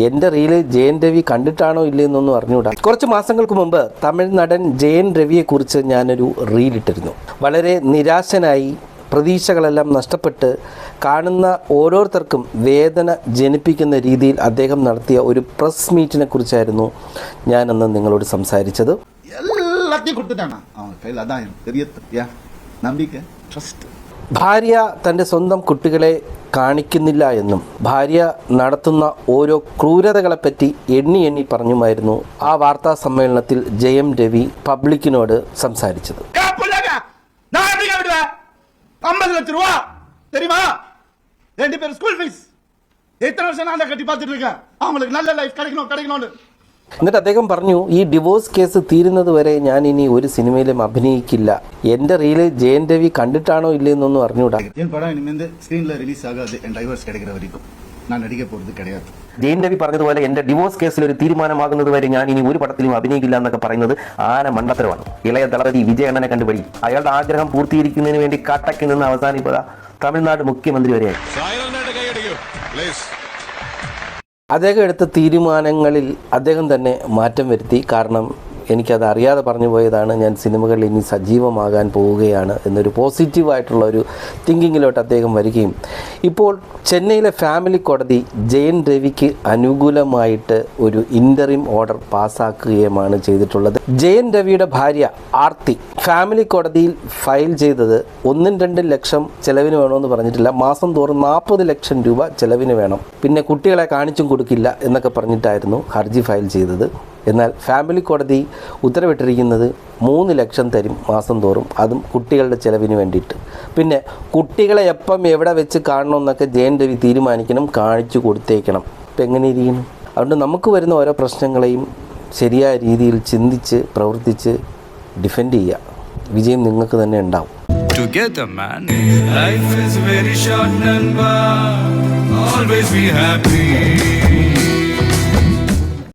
എൻ്റെ റീല് ജയൻ രവി കണ്ടിട്ടാണോ ഇല്ലെന്നൊന്നും അറിഞ്ഞുകൂടാ. കുറച്ച് മാസങ്ങൾക്ക് മുമ്പ് തമിഴ് നടൻ ജയൻ രവിയെക്കുറിച്ച് ഞാനൊരു റീലിട്ടിരുന്നു. വളരെ നിരാശനായി, പ്രതീക്ഷകളെല്ലാം നഷ്ടപ്പെട്ട് കാണുന്ന ഓരോരുത്തർക്കും വേദന ജനിപ്പിക്കുന്ന രീതിയിൽ അദ്ദേഹം നടത്തിയ ഒരു പ്രസ് മീറ്റിനെ കുറിച്ചായിരുന്നു ഞാനന്ന് നിങ്ങളോട് സംസാരിച്ചത്. ഭാര്യ തൻ്റെ സ്വന്തം കുട്ടികളെ കാണിക്കുന്നില്ല എന്നും ഭാര്യ നടത്തുന്ന ഓരോ ക്രൂരതകളെപ്പറ്റി എണ്ണി പറഞ്ഞുമായിരുന്നു ആ വാർത്താ സമ്മേളനത്തിൽ ജയൻ രവി പബ്ലിക്കിനോട് സംസാരിച്ചത്. 50 லட்சம் ரூபா தெரியுமா? 2 பேர் ஸ்கூல் ஃபீஸ். எத்தனை வருஷம் நான் கட்டி பார்த்துட்டு இருக்கேன். அவங்களுக்கு நல்ல லைஃப் கிடைக்கணும்னு. എന്നിട്ട് അദ്ദേഹം പറഞ്ഞു, ഈ ഡിവോഴ്സ് കേസ് തീരുന്നത് വരെ ഞാൻ ഇനി ഒരു സിനിമയിലും അഭിനയിക്കില്ല. എൻ്റെ റീല് ജയൻ രവി കണ്ടിട്ടാണോ ഇല്ലെന്നൊന്നും അറിഞ്ഞുകൂടാ. എൻ പടം ഇനിമേൽ സ്ക്രീനിൽ റിലീസ് ആകാതെ എൻ ഡൈവേഴ്സ് கிடைக்கிற வரைக்கும் ഞാൻ നടിക്കാൻ പോകുന്നത് கிடையாது. ജയൻ രവി പറഞ്ഞതുപോലെ എൻ്റെ ഡിവോഴ്സ് കേസിൽ ഒരു തീരുമാനമാകുന്നത് വരെ ഞാൻ ഇനി ഒരു പടത്തിലും അഭിനയിക്കില്ല എന്നൊക്കെ പറയുന്നത് ആന മണ്ടത്തരമാണ്. ഇളയ ദളപതി വിജയണ്ണനെ കണ്ടുപിടി. അയാളുടെ ആഗ്രഹം പൂർത്തീകരിക്കുന്നതിന് വേണ്ടി കട്ടക്ക് നിന്ന് അവസാനിപ്പത തമിഴ്നാട് മുഖ്യമന്ത്രി വരെയായി. അദ്ദേഹം എടുത്ത തീരുമാനങ്ങളിൽ അദ്ദേഹം തന്നെ മാറ്റം വരുത്തി. കാരണം എനിക്കത് അറിയാതെ പറഞ്ഞു പോയതാണ്. ഞാൻ സിനിമകളിൽ ഇനി സജീവമാകാൻ പോവുകയാണ് എന്നൊരു പോസിറ്റീവായിട്ടുള്ള ഒരു തിങ്കിങ്ങിലോട്ട് അദ്ദേഹം വരികയും ഇപ്പോൾ ചെന്നൈയിലെ ഫാമിലി കോടതി ജയൻ രവിക്ക് അനുകൂലമായിട്ട് ഒരു ഇൻ്ററിം ഓർഡർ പാസ്സാക്കുകയുമാണ് ചെയ്തിട്ടുള്ളത്. ജയൻ രവിയുടെ ഭാര്യ ആർത്തി ഫാമിലി കോടതിയിൽ ഫയൽ ചെയ്തത് 1-2 ലക്ഷം ചിലവിന് വേണമെന്ന് പറഞ്ഞിട്ടില്ല, മാസം തോറും 40 ലക്ഷം രൂപ ചിലവിന് വേണം, പിന്നെ കുട്ടികളെ കാണിച്ചും കൊടുക്കില്ല എന്നൊക്കെ പറഞ്ഞിട്ടായിരുന്നു ഹർജി ഫയൽ ചെയ്തത്. എന്നാൽ ഫാമിലി കോടതി ഉത്തരവിട്ടിരിക്കുന്നത് 3 ലക്ഷം തരും മാസം തോറും, അതും കുട്ടികളുടെ ചിലവിന് വേണ്ടിയിട്ട്. പിന്നെ കുട്ടികളെ എപ്പം എവിടെ വെച്ച് കാണണമെന്നൊക്കെ ജയൻ രവി തീരുമാനിക്കണം, കാണിച്ചു കൊടുത്തേക്കണം. ഇപ്പം എങ്ങനെ ഇരിക്കണം? അതുകൊണ്ട് നമുക്ക് വരുന്ന ഓരോ പ്രശ്നങ്ങളെയും ശരിയായ രീതിയിൽ ചിന്തിച്ച് പ്രവർത്തിച്ച് ഡിഫെൻഡ് ചെയ്യുക. വിജയം നിങ്ങൾക്ക് തന്നെ ഉണ്ടാവും. Together, man. Life is very short, Namba. Always be happy.